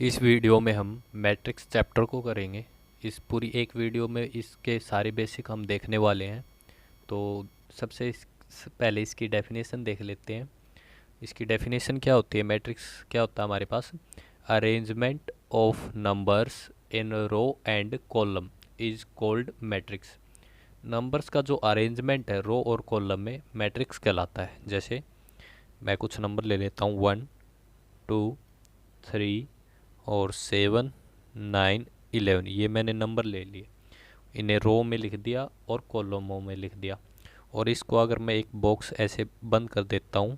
इस वीडियो में हम मैट्रिक्स चैप्टर को करेंगे। इस पूरी एक वीडियो में इसके सारे बेसिक हम देखने वाले हैं। तो सबसे पहले इसकी डेफिनेशन देख लेते हैं। इसकी डेफिनेशन क्या होती है? मैट्रिक्स क्या होता है हमारे पास? Arrangement of numbers in row and column is called matrix. Numbers का जो अरेंजमेंट है रो और कॉलम में, मैट्रिक्स कहलाता है। जैसे मैं कुछ नंबर ले लेता हूँ, 1 2 3 और 7 9 11। ये मैंने नंबर ले लिए, इन्हें रो में लिख दिया और कॉलमों में लिख दिया। और इसको अगर मैं एक बॉक्स ऐसे बंद कर देता हूँ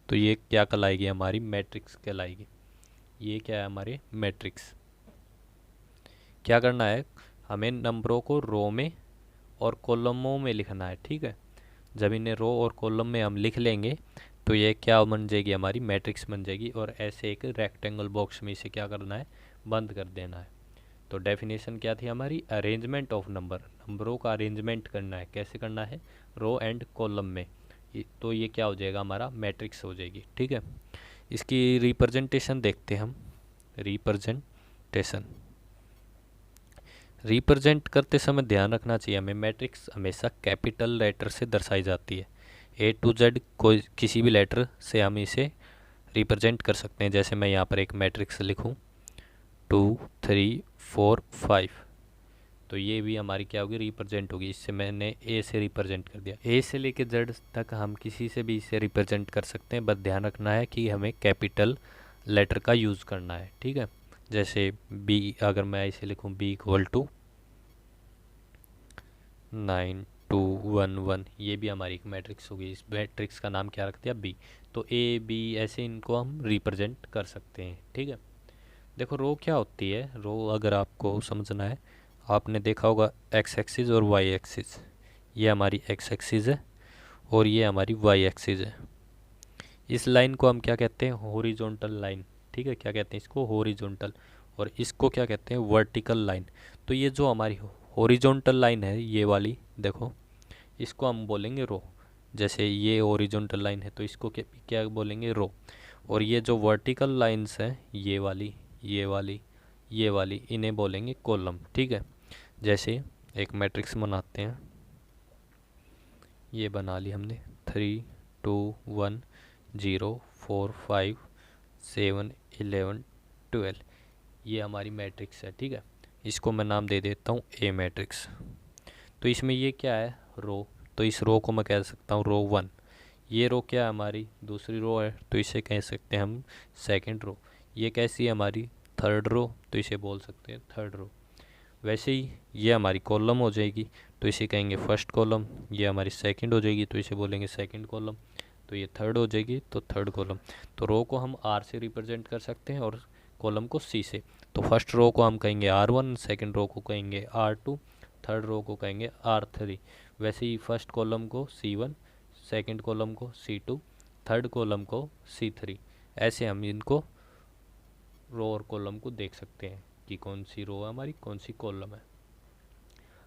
तो ये क्या कहलाएगी? हमारी मैट्रिक्स कहलाएगी। ये क्या है? हमारे मैट्रिक्स। क्या करना है? हमें नंबरों को रो में और कॉलमों में लिखना है, ठीक है। जब इन्हें रो और कॉलम में हम लिख लेंगे तो ये क्या बन जाएगी? हमारी मैट्रिक्स बन जाएगी। और ऐसे एक रेक्टेंगल बॉक्स में इसे क्या करना है? बंद कर देना है। तो डेफिनेशन क्या थी हमारी? Arrangement of number. नंबरों का अरेंजमेंट करना है। कैसे करना है? रो एंड कॉलम में। तो ये क्या हो जाएगा? हमारा मैट्रिक्स हो जाएगी, ठीक है। इसकी रिप्रेजेंटेशन देखते हैं हम। रिप्रेजेंटेशन रिप्रेजेंट करते समय ध्यान रखना चाहिए हमें, मैट्रिक्स हमेशा कैपिटल लेटर से दर्शाई जाती है। ए टू जेड कोई किसी भी लेटर से हम इसे रिप्रेजेंट कर सकते हैं। जैसे मैं यहाँ पर एक मैट्रिक्स लिखूँ 2 3 4 5, तो ये भी हमारी क्या होगी? रिप्रेजेंट होगी। इससे मैंने ए से रिप्रेजेंट कर दिया। ए से लेके जेड तक हम किसी से भी इसे रिप्रेजेंट कर सकते हैं, बस ध्यान रखना है कि हमें कैपिटल लेटर का यूज़ करना है, ठीक है। जैसे बी, अगर मैं इसे लिखूँ बी इक्वल टू 9 2 1 1, ये भी हमारी एक मैट्रिक्स होगी। इस मैट्रिक्स का नाम क्या रख दिया? बी। तो ए बी ऐसे इनको हम रिप्रेजेंट कर सकते हैं, ठीक है। देखो रो क्या होती है? रो अगर आपको समझना है, आपने देखा होगा एक्स एक्सिस और वाई एक्सिस। ये हमारी एक्स एक्सिस है और ये हमारी वाई एक्सिस है। इस लाइन को हम क्या कहते हैं? हॉरिजॉन्टल लाइन, ठीक है। क्या कहते हैं इसको? हॉरिजॉन्टल। और इसको क्या कहते हैं? Vertical line. तो ये जो हमारी हॉरिजॉन्टल लाइन है, ये वाली देखो, इसको हम बोलेंगे रो। जैसे ये हॉरिजॉन्टल लाइन है तो इसको क्या क्या बोलेंगे? रो। और ये जो वर्टिकल लाइंस हैं, ये वाली, ये वाली, ये वाली, इन्हें बोलेंगे कॉलम, ठीक है। जैसे एक मैट्रिक्स बनाते हैं, ये बना ली हमने 3 2 1 0 4 5 7 11 12। ये हमारी मैट्रिक्स है, ठीक है। इसको मैं नाम दे देता हूँ ए मैट्रिक्स। तो इसमें ये क्या है? रो। तो इस रो को मैं कह सकता हूँ रो 1। ये रो क्या है? हमारी दूसरी रो है, तो इसे कह सकते हैं हम सेकंड रो। ये कैसी है? हमारी थर्ड रो, तो इसे बोल सकते हैं थर्ड रो। वैसे ही ये हमारी कॉलम हो जाएगी, तो इसे कहेंगे फर्स्ट कॉलम। ये हमारी सेकंड हो जाएगी तो इसे बोलेंगे सेकंड कॉलम। तो ये थर्ड हो जाएगी तो थर्ड कॉलम। तो रो को हम आर से रिप्रेजेंट कर सकते हैं और कॉलम को सी से। तो फर्स्ट रो को हम कहेंगे R1, सेकंड रो को कहेंगे R2, थर्ड रो को कहेंगे R3। वैसे ही फर्स्ट कॉलम को C1, सेकंड कॉलम को C2, थर्ड कॉलम को C3। ऐसे हम इनको रो और कॉलम को देख सकते हैं कि कौन सी रो है हमारी, कौन सी कॉलम है।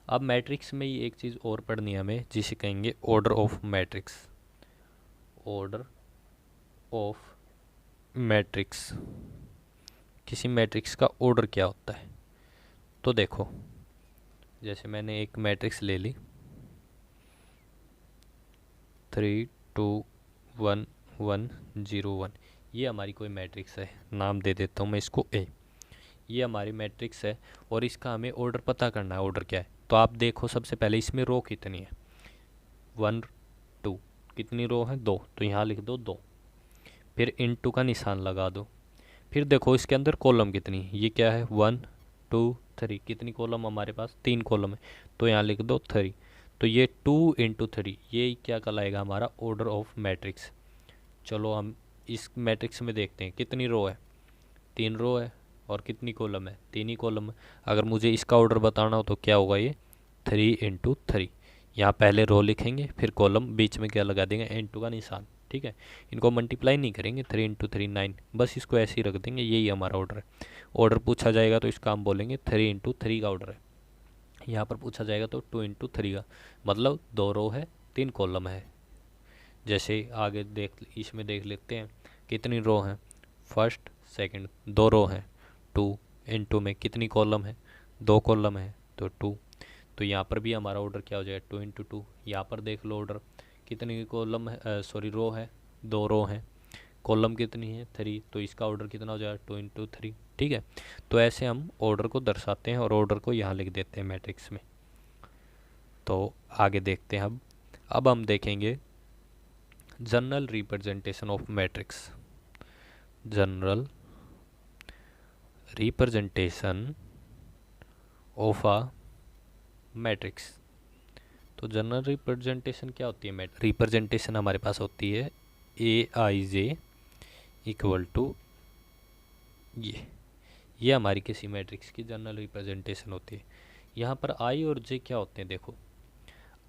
अब मैट्रिक्स में ही एक चीज़ और पढ़नी है हमें, जिसे कहेंगे order of matrix. Order of matrix. किसी मैट्रिक्स का ऑर्डर क्या होता है? तो देखो, जैसे मैंने एक मैट्रिक्स ले ली 3 2 1 1 0 1। ये हमारी कोई मैट्रिक्स है, नाम दे देता हूँ मैं इसको ए। ये हमारी मैट्रिक्स है और इसका हमें ऑर्डर पता करना है। ऑर्डर क्या है? तो आप देखो, सबसे पहले इसमें रो कितनी है? 1 2। कितनी रो है? 2, तो यहाँ लिख दो 2। फिर इनटू का निशान लगा दो। फिर देखो इसके अंदर कॉलम कितनी है? ये क्या है? 1 2 3। कितनी कॉलम हमारे पास? 3 कॉलम है, तो यहाँ लिख दो 3। तो ये 2 इंटू 3, ये क्या कहलाएगा? हमारा ऑर्डर ऑफ मैट्रिक्स। चलो हम इस मैट्रिक्स में देखते हैं कितनी रो है। 3 रो है। और कितनी कॉलम है? 3 ही कॉलम है। अगर मुझे इसका ऑर्डर बताना हो तो क्या होगा? ये 3 इंटू 3। यहाँ पहले रो लिखेंगे, फिर कॉलम, बीच में क्या लगा देंगे? इंटू का निशान, ठीक है। इनको मल्टीप्लाई नहीं करेंगे। 3 इंटू 3 9, बस इसको ऐसे ही रख देंगे। यही हमारा ऑर्डर है। ऑर्डर पूछा जाएगा तो इसका हम बोलेंगे 3 इंटू 3 का ऑर्डर है। यहाँ पर पूछा जाएगा तो 2 इंटू 3 का, मतलब 2 रो है 3 कॉलम है। जैसे आगे देख, इसमें देख लेते हैं कितनी रो हैं। फर्स्ट सेकंड 2 रो हैं, 2 इंटू में कितनी कॉलम है, 2 कॉलम है तो 2। तो यहाँ पर भी हमारा ऑर्डर क्या हो जाएगा, 2 इंटू 2। यहाँ पर देख लो ऑर्डर कितनी कॉलम है, सॉरी रो है, 2 रो हैं, कॉलम कितनी है 3, तो इसका ऑर्डर कितना हो जाएगा 2 इंटू 3। ठीक है, तो ऐसे हम ऑर्डर को दर्शाते हैं और ऑर्डर को यहाँ लिख देते हैं मैट्रिक्स में। तो आगे देखते हैं अब हम देखेंगे general representation of matrix. General representation of a matrix. तो जनरल रिप्रेजेंटेशन क्या होती है, रिप्रेजेंटेशन हमारे पास होती है ए आई जे इक्वल टू ये हमारी किसी मैट्रिक्स की जनरल रिप्रेजेंटेशन होती है। यहाँ पर आई और जे क्या होते हैं, देखो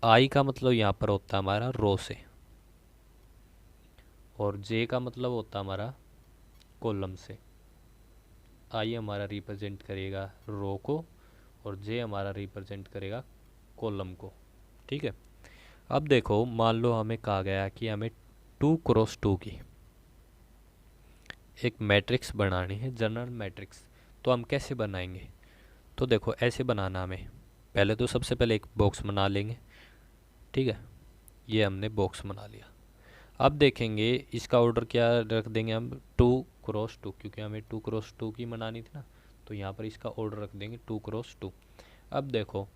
आई का मतलब यहाँ पर होता है हमारा रो से, और जे का मतलब होता है हमारा कॉलम से। आई हमारा रिप्रेजेंट करेगा रो को और जे हमारा रिप्रेजेंट करेगा कॉलम को। ठीक है, अब देखो मान लो हमें कहा गया कि हमें 2 क्रॉस 2 की एक मैट्रिक्स बनानी है, जनरल मैट्रिक्स। तो हम कैसे बनाएंगे, तो देखो ऐसे बनाना हमें, पहले तो सबसे पहले एक बॉक्स बना लेंगे। ठीक है, ये हमने बॉक्स बना लिया। अब देखेंगे इसका ऑर्डर क्या रख देंगे हम, 2 क्रॉस 2, क्योंकि हमें 2 क्रॉस 2 की बनानी थी ना, तो यहाँ पर इसका ऑर्डर रख देंगे 2 क्रॉस 2। अब देखो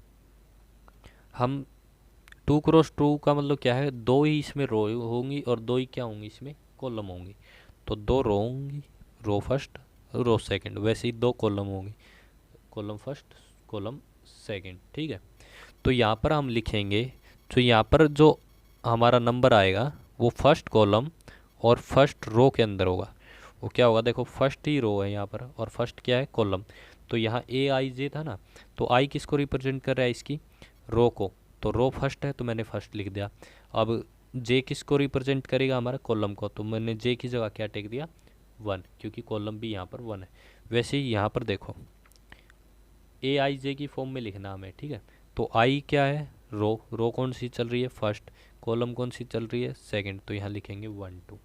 हम 2 क्रॉस 2 का मतलब क्या है, 2 ही इसमें रो होंगी और 2 ही क्या होंगी इसमें कॉलम होंगी। तो 2 रो होंगी, रो फर्स्ट रो सेकंड, वैसे ही 2 कॉलम होंगी, कॉलम फर्स्ट कॉलम सेकंड। ठीक है, तो यहाँ पर हम लिखेंगे, तो यहाँ पर जो हमारा नंबर आएगा वो फर्स्ट कॉलम और फर्स्ट रो के अंदर होगा। वो क्या होगा, देखो फर्स्ट ही रो है यहाँ पर और फर्स्ट क्या है कॉलम। तो यहाँ ए आई जे था ना, तो आई किसको रिप्रेजेंट कर रहा है, इसकी रो को। तो रो फर्स्ट है तो मैंने फर्स्ट लिख दिया। अब जे किसको रिप्रेजेंट करेगा, हमारा कॉलम को, तो मैंने जे की जगह क्या टेक दिया 1, क्योंकि कॉलम भी यहाँ पर 1 है। वैसे ही यहाँ पर देखो ए आई जे की फॉर्म में लिखना हमें। ठीक है, तो आई क्या है, रो कौन सी चल रही है फर्स्ट, कॉलम कौन सी चल रही है सेकंड, तो यहाँ लिखेंगे 1 2।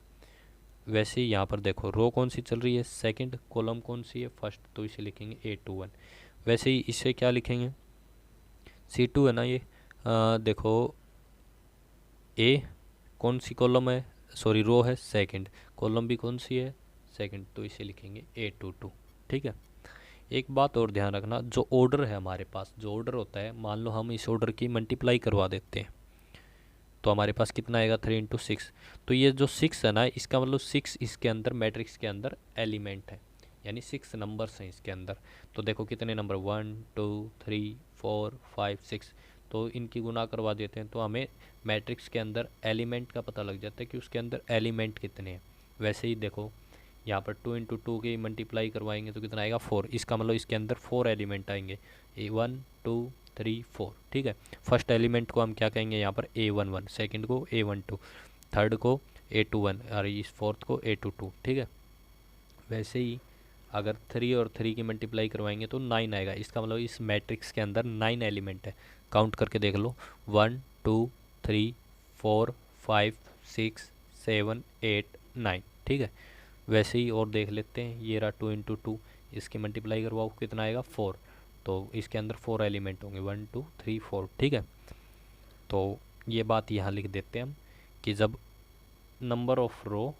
वैसे ही यहाँ पर देखो रो कौन सी चल रही है सेकंड, कॉलम कौन सी है फर्स्ट, तो इसे लिखेंगे ए टू 1। वैसे ही इसे क्या लिखेंगे, C2 है ना ये, देखो ए कौन सी कॉलम है, सॉरी रो है सेकंड, कॉलम भी कौन सी है सेकंड, तो इसे लिखेंगे A22। ठीक है, एक बात और ध्यान रखना, जो ऑर्डर है हमारे पास, जो ऑर्डर होता है, मान लो हम इस ऑर्डर की मल्टीप्लाई करवा देते हैं, तो हमारे पास कितना आएगा 3 इंटू 6। तो ये जो 6 है ना, इसका मतलब 6 इसके अंदर मैट्रिक्स के अंदर एलिमेंट है, यानी 6 नंबर्स हैं इसके अंदर। तो देखो कितने नंबर 1 2 3 4 5 6, तो इनकी गुना करवा देते हैं तो हमें मैट्रिक्स के अंदर एलिमेंट का पता लग जाता है कि उसके अंदर एलिमेंट कितने हैं। वैसे ही देखो यहाँ पर 2 इंटू 2 की मल्टीप्लाई करवाएंगे तो कितना आएगा 4, इसका मतलब इसके अंदर 4 एलिमेंट आएंगे, 1 2 3 4। ठीक है, फर्स्ट एलिमेंट को हम क्या कहेंगे यहाँ पर A11, सेकंड को A12, थर्ड को A21 और इस फोर्थ को A22। ठीक है, वैसे ही अगर 3 और 3 की मल्टीप्लाई करवाएंगे तो 9 आएगा, इसका मतलब इस मैट्रिक्स के अंदर 9 एलिमेंट है। काउंट करके देख लो 1 2 3 4 5 6 7 8 9। ठीक है, वैसे ही और देख लेते हैं, ये रहा 2 इंटू 2, इसकी मल्टीप्लाई करवाओ कितना आएगा 4, तो इसके अंदर 4 एलिमेंट होंगे 1 2 3 4। ठीक है, तो ये बात यहाँ लिख देते हैं हम कि जब नंबर ऑफ रो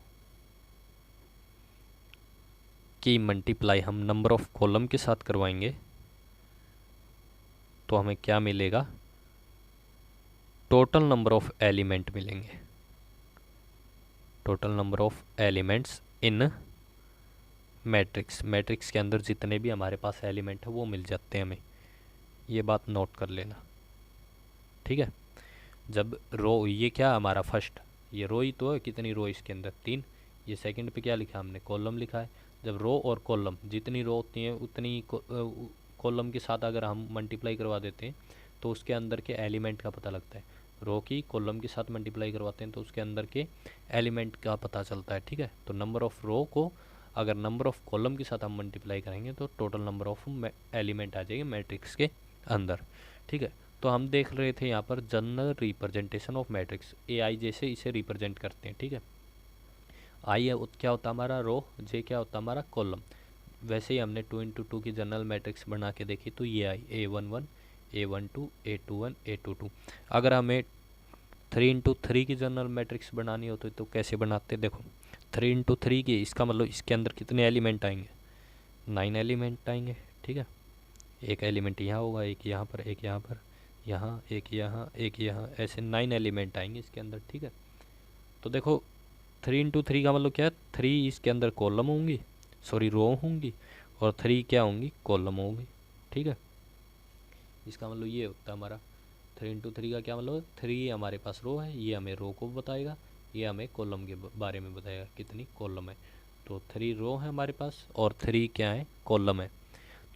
की मल्टीप्लाई हम नंबर ऑफ कॉलम के साथ करवाएंगे तो हमें क्या मिलेगा, टोटल नंबर ऑफ एलिमेंट मिलेंगे, total number of elements in matrix. Matrix के अंदर जितने भी हमारे पास एलिमेंट है वो मिल जाते हैं हमें, ये बात नोट कर लेना। ठीक है, जब रो, ये क्या हमारा फर्स्ट, ये रो ही तो है, कितनी रो इसके अंदर 3, ये सेकंड पे क्या लिखा हमने कॉलम लिखा है। जब रो और कॉलम जितनी रो होती हैं उतनी कॉलम के साथ अगर हम मल्टीप्लाई करवा देते हैं तो उसके अंदर के एलिमेंट का पता लगता है। रो की कॉलम के साथ मल्टीप्लाई करवाते हैं तो उसके अंदर के एलिमेंट का पता चलता है। ठीक है, तो नंबर ऑफ रो को अगर नंबर ऑफ कॉलम के साथ हम मल्टीप्लाई करेंगे तो टोटल नंबर ऑफ एलिमेंट आ जाएगी मैट्रिक्स के अंदर। ठीक है, तो हम देख रहे थे यहाँ पर जनरल रिप्रेजेंटेशन ऑफ मैट्रिक्स, ए आई जैसे इसे रिप्रेजेंट करते हैं। ठीक है, आई क्या होता है हमारा रो, जे क्या होता है हमारा कॉलम। वैसे ही हमने 2 × 2 की जनरल मैट्रिक्स बना के देखी तो ये आई A11 A12 A21 A22। अगर हमें 3 × 3 की जनरल मैट्रिक्स बनानी हो तो कैसे बनाते, देखो 3 × 3 की, इसका मतलब इसके अंदर कितने एलिमेंट आएंगे, 9 एलिमेंट आएंगे। ठीक है, एक एलिमेंट यहाँ होगा, एक यहाँ पर, एक यहाँ पर, यहाँ एक, यहाँ एक, यहाँ, ऐसे 9 एलिमेंट आएंगे इसके अंदर। ठीक है, तो देखो 3 × 3 का मतलब क्या है, 3 इसके अंदर कॉलम होंगी, सॉरी रो होंगी, और 3 क्या होंगी, कॉलम होंगी। ठीक है, इसका मतलब ये होता है हमारा 3 × 3 का क्या मतलब, 3 हमारे पास रो है, ये हमें रो को बताएगा, ये हमें कॉलम के बारे में बताएगा कितनी कॉलम है। तो 3 रो है हमारे पास और 3 क्या है, कॉलम है।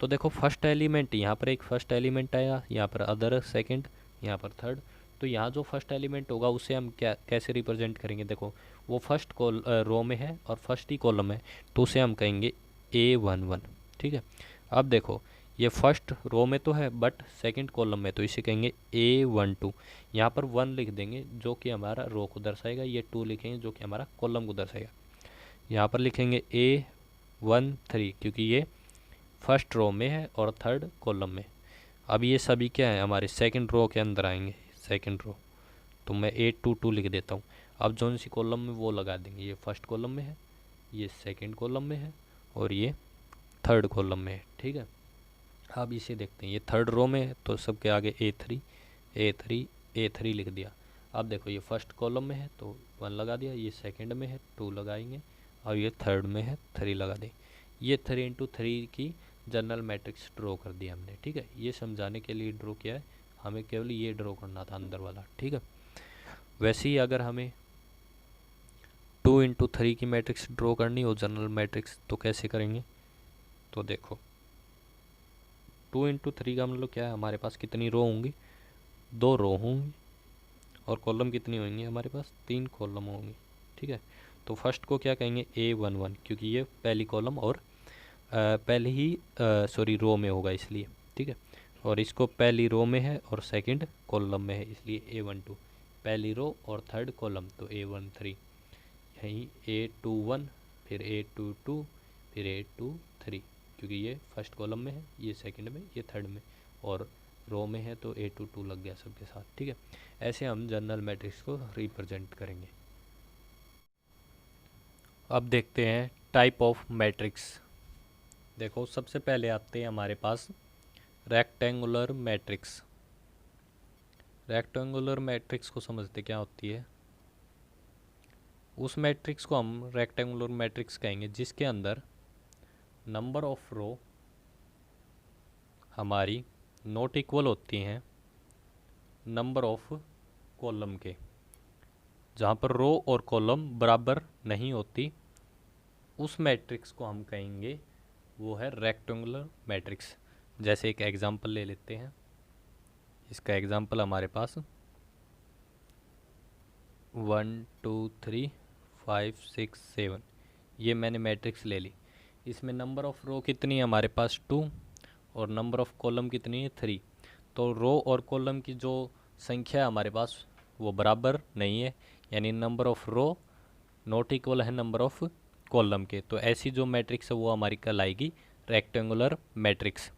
तो देखो फर्स्ट एलिमेंट, यहाँ पर एक फर्स्ट एलिमेंट आएगा, यहाँ पर अदर सेकंड, यहाँ पर थर्ड। तो यहाँ जो फर्स्ट एलिमेंट होगा उसे हम क्या कैसे रिप्रेजेंट करेंगे, देखो वो फर्स्ट रो में है और फर्स्ट ही कॉलम है, तो उसे हम कहेंगे A11। ठीक है, अब देखो ये फर्स्ट रो में तो है बट सेकंड कॉलम में, तो इसे कहेंगे A12। यहाँ पर 1 लिख देंगे जो कि हमारा रो को दर्शाएगा, ये 2 लिखेंगे जो कि हमारा कॉलम को दर्शाएगा। यहाँ पर लिखेंगे A13 क्योंकि ये फर्स्ट रो में है और थर्ड कॉलम में। अब ये सभी क्या है, हमारे सेकंड रो के अंदर आएंगे, सेकंड रो, तो मैं A22 लिख देता हूँ। अब जो सी कॉलम में वो लगा देंगे, ये फर्स्ट कॉलम में है, ये सेकंड कॉलम में है और ये थर्ड कॉलम में है। ठीक है, अब इसे देखते हैं, ये थर्ड रो में है तो सबके आगे A3 A3 A3 लिख दिया। अब देखो ये फर्स्ट कॉलम में है तो 1 लगा दिया, ये सेकंड में है 2 लगाएंगे, और ये थर्ड में है 3 लगा दें। ये 3 × 3 की जनरल मैट्रिक्स ड्रॉ कर दिया हमने। ठीक है, ये समझाने के लिए ड्रॉ किया है, हमें केवल ये ड्रॉ करना था अंदर वाला। ठीक है, वैसे ही अगर हमें 2 × 3 की मैट्रिक्स ड्रॉ करनी हो जनरल मैट्रिक्स तो कैसे करेंगे, तो देखो 2 × 3 का मतलब क्या है, हमारे पास कितनी रो होंगी, 2 रो होंगी, और कॉलम कितनी होंगी, हमारे पास 3 कॉलम होंगी। ठीक है, तो फर्स्ट को क्या कहेंगे A11 क्योंकि ये पहली कॉलम और पहले ही सॉरी रो में होगा इसलिए। ठीक है, और इसको पहली रो में है और सेकंड कॉलम में है इसलिए A12 पहली रो और थर्ड कॉलम, तो A13। यहीं A21 फिर A22 फिर A23 क्योंकि ये फर्स्ट कॉलम में है, ये सेकंड में, ये थर्ड में, और रो में है तो A22 लग गया सबके साथ। ठीक है, ऐसे हम जनरल मैट्रिक्स को रिप्रेजेंट करेंगे। अब देखते हैं टाइप ऑफ मैट्रिक्स। देखो सबसे पहले आते हैं हमारे पास रेक्टेंगुलर मैट्रिक्स। रेक्टेंगुलर मैट्रिक्स को समझते क्या होती है, उस मैट्रिक्स को हम रेक्टेंगुलर मैट्रिक्स कहेंगे जिसके अंदर नंबर ऑफ रो हमारी नॉट इक्वल होती हैं नंबर ऑफ कॉलम के। जहाँ पर रो और कॉलम बराबर नहीं होती उस मैट्रिक्स को हम कहेंगे वो है रेक्टेंगुलर मैट्रिक्स। जैसे एक एग्जांपल ले लेते हैं, इसका एग्जांपल हमारे पास 1 2 3 5 6 7 ये मैंने मैट्रिक्स ले ली। इसमें नंबर ऑफ रो कितनी है हमारे पास 2 और नंबर ऑफ कॉलम कितनी है 3। तो रो और कॉलम की जो संख्या है हमारे पास वो बराबर नहीं है, यानी number of row not equal है नंबर ऑफ कॉलम के। तो ऐसी जो मैट्रिक्स है वो हमारी कहलाएगी रेक्टेंगुलर मैट्रिक्स।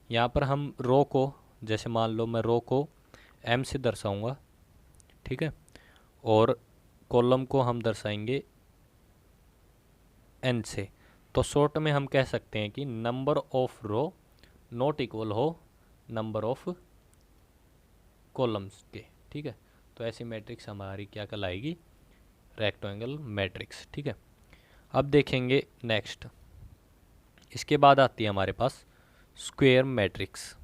यहाँ पर हम रो को, जैसे मान लो मैं रो को m से दर्शाऊंगा, ठीक है, और कॉलम को हम दर्शाएंगे n से। तो शॉर्ट में हम कह सकते हैं कि number of row not equal हो नंबर ऑफ कॉलम्स के। ठीक है, तो ऐसी मैट्रिक्स हमारी क्या कहलाएगी, रेक्टेंगल मैट्रिक्स। ठीक है, अब देखेंगे नेक्स्ट, इसके बाद आती है हमारे पास स्क्वायर मैट्रिक्स।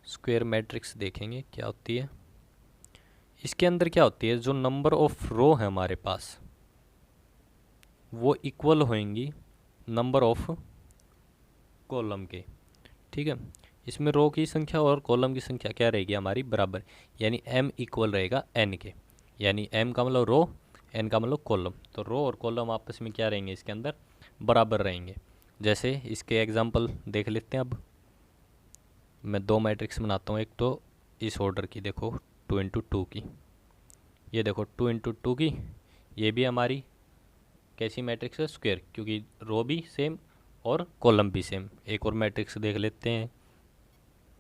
स्क्वायर मैट्रिक्स देखेंगे क्या होती है। इसके अंदर क्या होती है, जो नंबर ऑफ रो है हमारे पास वो इक्वल होंगी नंबर ऑफ कॉलम के। ठीक है, इसमें रो की संख्या और कॉलम की संख्या क्या रहेगी हमारी बराबर, यानी m इक्वल रहेगा n के, यानी m का मतलब रो, n का मतलब कॉलम। तो रो और कॉलम आपस में क्या रहेंगे, इसके अंदर बराबर रहेंगे। जैसे इसके एग्जांपल देख लेते हैं। अब मैं 2 मैट्रिक्स बनाता हूँ, एक तो इस ऑर्डर की, देखो 2 × 2 की, ये देखो 2 × 2 की, ये भी हमारी कैसी मैट्रिक्स है? स्क्वायर, क्योंकि रो भी सेम और कॉलम भी सेम। एक और मैट्रिक्स देख लेते हैं,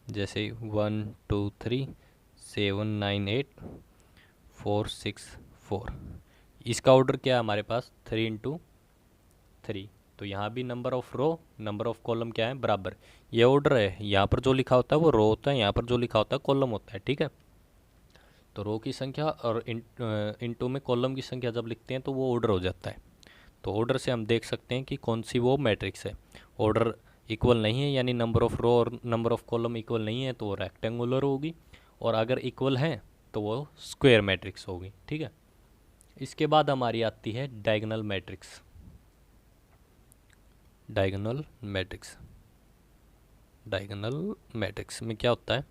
जैसे 1 2 3 7 9 8 4 6 4। इसका ऑर्डर क्या है हमारे पास? 3 × 3। तो यहाँ भी number of row number of column क्या है? बराबर। ये ऑर्डर है, यहाँ पर जो लिखा होता है वो रो होता है, यहाँ पर जो लिखा होता है कॉलम होता है, ठीक है। तो रो की संख्या और इनटू में कॉलम की संख्या जब लिखते हैं तो वो ऑर्डर हो जाता है। तो ऑर्डर से हम देख सकते हैं कि कौन सी वो मैट्रिक्स है। ऑर्डर इक्वल नहीं है, यानी नंबर ऑफ रो और नंबर ऑफ कॉलम इक्वल नहीं है, तो वो रेक्टेंगुलर होगी, और अगर इक्वल है तो वो स्क्वायर मैट्रिक्स होगी, ठीक है। इसके बाद हमारी आती है diagonal matrix. Diagonal matrix, diagonal matrix में क्या होता है?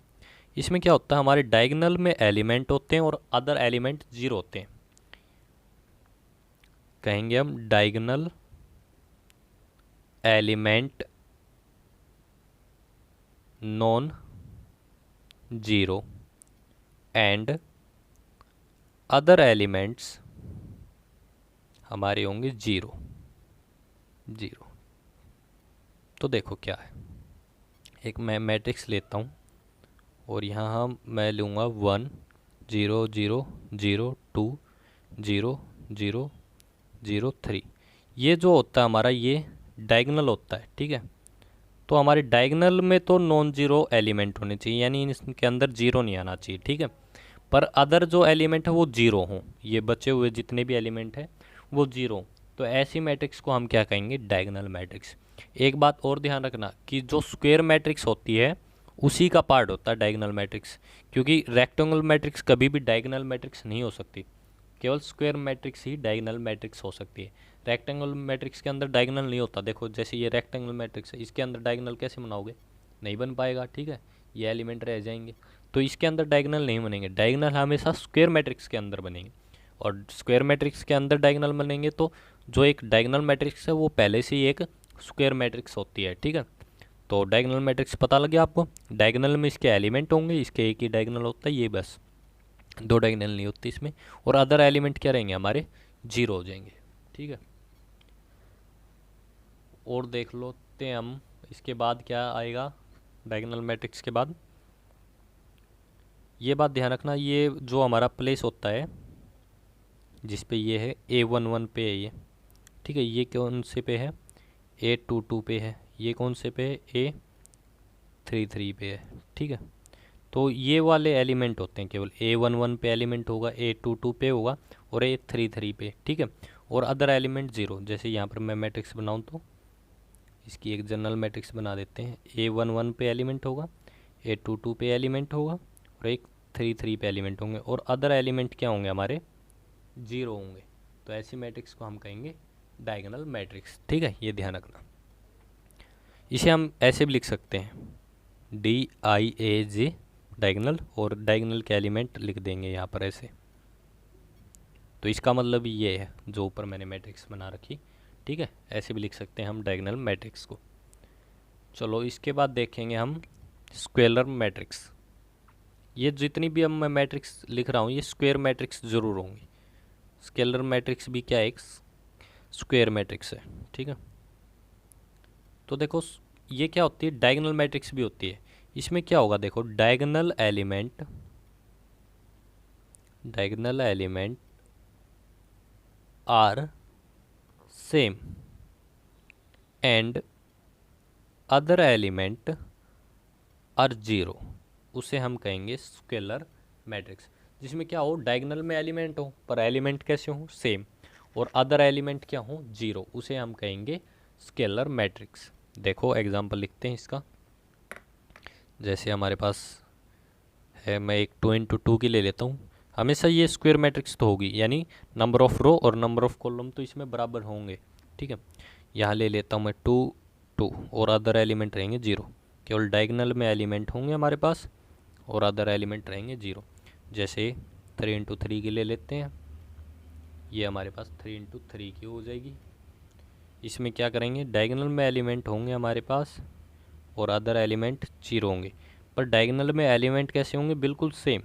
इसमें क्या होता है, हमारे डायगोनल में एलिमेंट होते हैं और अदर एलिमेंट जीरो होते हैं। कहेंगे हम diagonal element non zero and other elements हमारे होंगे जीरो। जीरो तो देखो क्या है, एक मैं मैट्रिक्स लेता हूँ और यहाँ मैं लूँगा 1 0 0 0 2 0 0 0 3। ये जो होता है हमारा ये डायगोनल होता है, ठीक है। तो हमारे डायगोनल में तो नॉन जीरो एलिमेंट होने चाहिए, यानी इसके अंदर जीरो नहीं आना चाहिए, ठीक है। पर अदर जो एलिमेंट है वो जीरो हों, ये बचे हुए जितने भी एलिमेंट हैं वो जीरो। तो ऐसी मैट्रिक्स को हम क्या कहेंगे? Diagonal matrix. एक बात और ध्यान रखना कि जो स्क्वायर मैट्रिक्स होती है उसी का पार्ट होता है डायगोनल मैट्रिक्स, क्योंकि रेक्टेंगुलर मैट्रिक्स कभी भी डायगोनल मैट्रिक्स नहीं हो सकती, केवल स्क्वायर मैट्रिक्स ही डायगोनल मैट्रिक्स हो सकती है। रेक्टेंगुलर मैट्रिक्स के अंदर डायगोनल नहीं होता। देखो जैसे ये रेक्टेंगुलर मैट्रिक्स है, इसके अंदर डायगोनल कैसे बनाओगे? नहीं बन पाएगा, ठीक है, ये एलिमेंट रह जाएंगे, तो इसके अंदर डायगोनल नहीं बनेंगे। डायगोनल हमेशा स्क्वायर मैट्रिक्स के अंदर बनेंगे, और स्क्वायर मैट्रिक्स के अंदर डायगोनल बनेंगे तो जो एक डायगोनल मैट्रिक्स है वो पहले से ही एक स्क्वायर मैट्रिक्स होती है, ठीक है। तो डायगोनल मैट्रिक्स पता लग गया आपको। डायगोनल में इसके एलिमेंट होंगे, इसके एक ही डायगोनल होता है, ये बस, दो डायगोनल नहीं होती इसमें। और अदर एलिमेंट क्या रहेंगे? हमारे जीरो हो जाएंगे, ठीक है। और देख लेते हैं हम, इसके बाद क्या आएगा डायगोनल मैट्रिक्स के बाद? ये बात ध्यान रखना, ये जो हमारा प्लेस होता है जिस पे ये है A11 पे है ये, ठीक है। ये कौन से पे है? A22 पे है। ये कौन से पे है? A33 पे है, ठीक है। तो ये वाले एलिमेंट होते हैं, केवल A11 पे एलिमेंट होगा, A22 पे होगा और A33 पे, ठीक है। और अदर एलिमेंट ज़ीरो। जैसे यहाँ पर मैं मैट्रिक्स बनाऊँ तो इसकी एक जनरल मैट्रिक्स बना देते हैं। A11 पे एलिमेंट होगा, A22 पे एलिमेंट होगा और A33 पे एलिमेंट होंगे, और अदर एलिमेंट क्या होंगे? हमारे जीरो होंगे। तो ऐसी मैट्रिक्स को हम कहेंगे डायगोनल मैट्रिक्स, ठीक है, ये ध्यान रखना। इसे हम ऐसे भी लिख सकते हैं DIAJ डायगोनल, और डायगोनल के एलिमेंट लिख देंगे यहाँ पर ऐसे। तो इसका मतलब ये है जो ऊपर मैंने मैट्रिक्स बना रखी, ठीक है। ऐसे भी लिख सकते हैं हम डायगोनल मैट्रिक्स को। चलो इसके बाद देखेंगे हम स्क्वेलर मैट्रिक्स। ये जितनी भी अब मैं मैट्रिक्स लिख रहा हूँ ये स्क्वायर मैट्रिक्स ज़रूर होंगी। स्केलर मैट्रिक्स भी क्या है? एक स्क्वायर मैट्रिक्स है, ठीक है। तो देखो ये क्या होती है? डायगोनल मैट्रिक्स भी होती है। इसमें क्या होगा? देखो diagonal element are same and other element are zero, उसे हम कहेंगे स्केलर मैट्रिक्स। जिसमें क्या हो? डायगोनल में एलिमेंट हो पर एलिमेंट कैसे हो? सेम, और अदर एलिमेंट क्या हो? जीरो, उसे हम कहेंगे स्केलर मैट्रिक्स। देखो एग्जांपल लिखते हैं इसका। जैसे हमारे पास है, मैं एक 2 × 2 की ले लेता हूँ। हमेशा ये स्क्वायर मैट्रिक्स तो होगी, यानी नंबर ऑफ रो और नंबर ऑफ कॉलम तो इसमें बराबर होंगे, ठीक है। यहाँ ले लेता हूँ मैं 2 2 और अदर एलिमेंट रहेंगे जीरो। केवल डायगोनल में एलिमेंट होंगे हमारे पास और अदर एलिमेंट रहेंगे जीरो। जैसे 3 × 3 की ले लेते हैं, ये हमारे पास 3 × 3 की हो जाएगी। इसमें क्या करेंगे? डायगोनल में एलिमेंट होंगे हमारे पास और अदर एलिमेंट जीरो होंगे, पर डायगोनल में एलिमेंट कैसे होंगे? बिल्कुल सेम।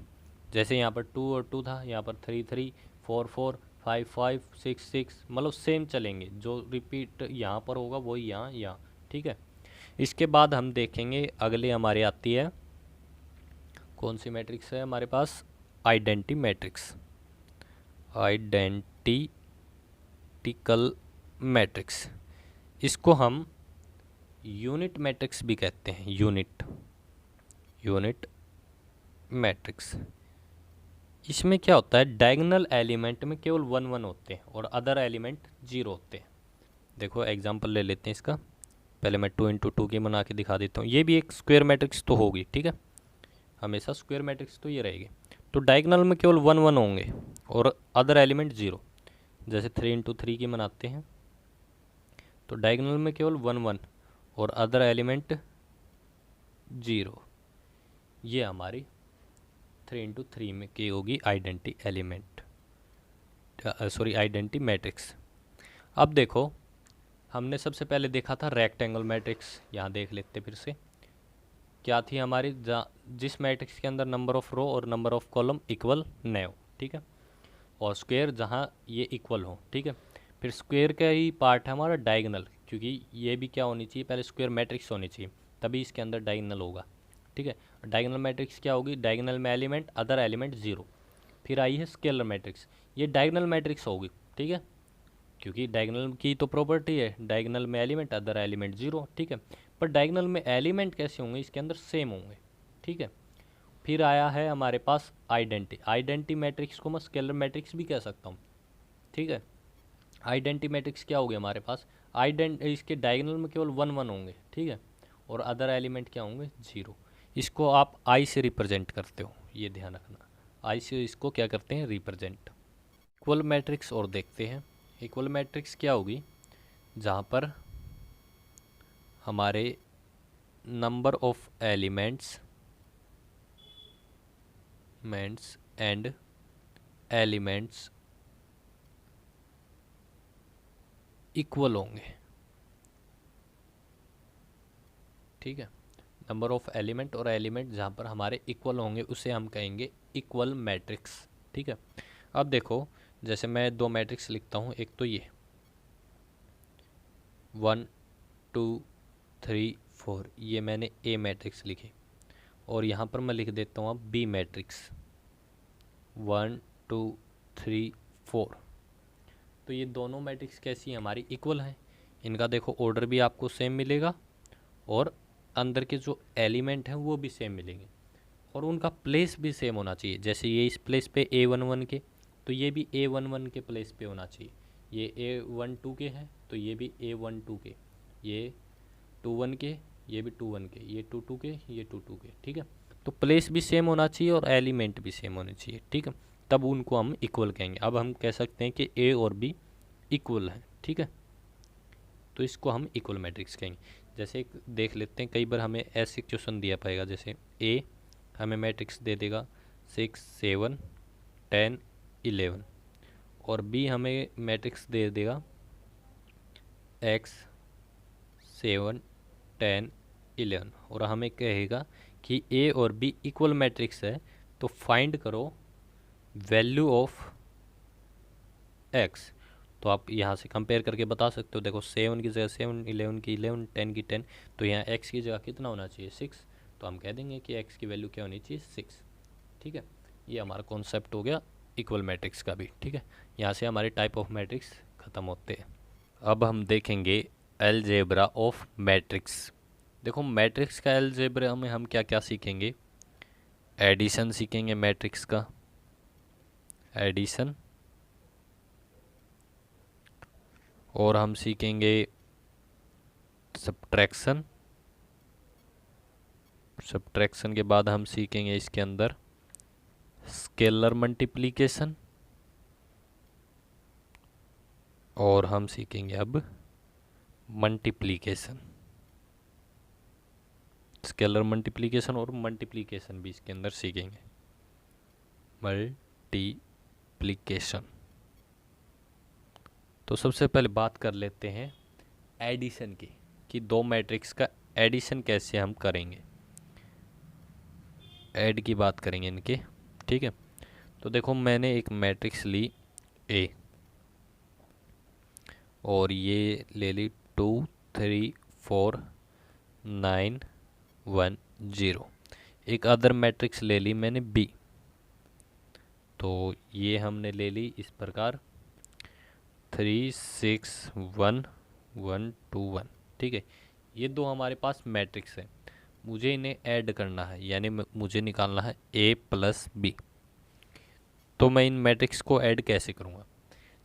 जैसे यहाँ पर 2 और 2 था, यहाँ पर 3 3 4 4 5 5 6 6, मतलब सेम चलेंगे, जो रिपीट यहाँ पर होगा वही यहाँ यहाँ, ठीक है। इसके बाद हम देखेंगे अगले हमारे आती है, कौन सी मैट्रिक्स है हमारे पास, आइडेंटिटी मैट्रिक्स, आइडेंटिकल मैट्रिक्स। इसको हम यूनिट मैट्रिक्स भी कहते हैं, यूनिट मैट्रिक्स। इसमें क्या होता है, डायगोनल एलिमेंट में केवल 1 1 होते हैं और अदर एलिमेंट 0 होते हैं। देखो एग्जांपल ले लेते हैं इसका, पहले मैं 2 इंटू 2 की बना के दिखा देता हूँ। ये भी एक स्क्वायर मैट्रिक्स तो होगी, ठीक है, हमेशा स्क्वायर मैट्रिक्स तो ये रहेगी। तो डायगोनल में केवल 1 1 होंगे और अदर एलिमेंट 0। जैसे 3 इंटू 3 की बनाते हैं तो डायगोनल में केवल 1 1 और अदर एलिमेंट 0। ये हमारी 3 इंटू 3 में की होगी identity element, sorry identity matrix. अब देखो हमने सबसे पहले देखा था रेक्टेंगल मैट्रिक्स, यहाँ देख लेते फिर से क्या थी हमारी, जिस मैट्रिक्स के अंदर नंबर ऑफ रो और नंबर ऑफ कॉलम इक्वल न हो, ठीक है, और स्क्वायर जहाँ ये इक्वल हो, ठीक है। फिर स्क्वायर का ही पार्ट है हमारा डायगोनल, क्योंकि ये भी क्या होनी चाहिए, पहले स्क्वायर मैट्रिक्स होनी चाहिए, तभी इसके अंदर डायगोनल होगा, ठीक है। डायगोनल मैट्रिक्स क्या होगी, डायगोनल में एलिमेंट अदर एलिमेंट 0। फिर आई है स्केलर मैट्रिक्स, ये डायगोनल मैट्रिक्स होगी, ठीक है, क्योंकि डायगोनल की तो प्रॉपर्टी है, डायगोनल में एलिमेंट अदर एलिमेंट 0, ठीक है। पर डायगोनल में एलिमेंट कैसे होंगे, इसके अंदर सेम होंगे, ठीक है। फिर आया है हमारे पास आइडेंटिटी मैट्रिक्स को मैं स्केलर मैट्रिक्स भी कह सकता हूँ, ठीक है। आइडेंटिटी मैट्रिक्स क्या होगी हमारे पास, इसके डायगोनल में केवल 1 1 होंगे, ठीक है, और अदर एलिमेंट क्या होंगे 0। इसको आप आई से रिप्रेजेंट करते हो, ये ध्यान रखना, आई से इसको क्या करते हैं, रिप्रेजेंट। इक्वल मैट्रिक्स और देखते हैं, इक्वल मैट्रिक्स क्या होगी, जहाँ पर हमारे number of elements and elements equal होंगे, ठीक है। नंबर ऑफ एलिमेंट और एलिमेंट जहाँ पर हमारे इक्वल होंगे उसे हम कहेंगे इक्वल मैट्रिक्स, ठीक है। अब देखो जैसे मैं दो मैट्रिक्स लिखता हूँ, एक तो ये 1 2 3 4, ये मैंने ए मैट्रिक्स लिखी, और यहाँ पर मैं लिख देता हूँ अब बी मैट्रिक्स 1 2 3 4। तो ये दोनों मैट्रिक्स कैसी हैं, हमारी इक्वल हैं। इनका देखो ऑर्डर भी आपको सेम मिलेगा और अंदर के जो एलिमेंट हैं वो भी सेम मिलेंगे, और उनका प्लेस भी सेम होना चाहिए। जैसे ये इस प्लेस पे A11 के, तो ये भी A11 के प्लेस पे होना चाहिए। ये A12 के हैं तो ये भी A12 के, ये 21 के, ये भी 21 के, ये 22 के, ये 22 के, ठीक है। तो प्लेस भी सेम होना चाहिए और एलिमेंट भी सेम होने चाहिए, ठीक है, तब उनको हम इक्वल कहेंगे। अब हम कह सकते हैं कि A और B इक्वल हैं, ठीक है, तो इसको हम इक्वल मैट्रिक्स कहेंगे। जैसे एक देख लेते हैं, कई बार हमें ऐसे क्वेश्चन दिया पाएगा, जैसे A हमें मैट्रिक्स दे देगा 6 7 10 11, और B हमें मैट्रिक्स दे देगा X 7 10 11, और हमें कहेगा कि A और B इक्वल मैट्रिक्स है, तो फाइंड करो वैल्यू ऑफ X। तो आप यहाँ से कंपेयर करके बता सकते हो, देखो 7 की जगह 7, 11 की 11, 10 की 10, तो यहाँ x की जगह कितना होना चाहिए 6, तो हम कह देंगे कि x की वैल्यू क्या होनी चाहिए 6, ठीक है। ये हमारा कॉन्सेप्ट हो गया इक्वल मैट्रिक्स का भी, ठीक है। यहाँ से हमारे टाइप ऑफ मैट्रिक्स ख़त्म होते हैं। अब हम देखेंगे अलजेब्रा ऑफ मैट्रिक्स। देखो मैट्रिक्स का अलजेब्रा में हम क्या क्या सीखेंगे, एडिशन सीखेंगे मैट्रिक्स का, एडिशन, और हम सीखेंगे सब्ट्रैक्शन, सब्ट्रैक्शन के बाद हम सीखेंगे इसके अंदर स्केलर मल्टीप्लिकेशन, और हम सीखेंगे अब मल्टीप्लिकेशन, स्केलर मल्टीप्लिकेशन और मल्टीप्लिकेशन भी इसके अंदर सीखेंगे, मल्टीप्लिकेशन। तो सबसे पहले बात कर लेते हैं एडिशन की, कि दो मैट्रिक्स का एडिशन कैसे हम करेंगे, ऐड की बात करेंगे इनके, ठीक है। तो देखो मैंने एक मैट्रिक्स ली A, और ये ले ली 2 3 4 9 1 0। एक अदर मैट्रिक्स ले ली मैंने बी, तो ये हमने ले ली इस प्रकार 3 6 1 1 2 1। ठीक है, ये दो हमारे पास मैट्रिक्स है, मुझे इन्हें ऐड करना है, यानी मुझे निकालना है ए प्लस बी। तो मैं इन मैट्रिक्स को ऐड कैसे करूँगा?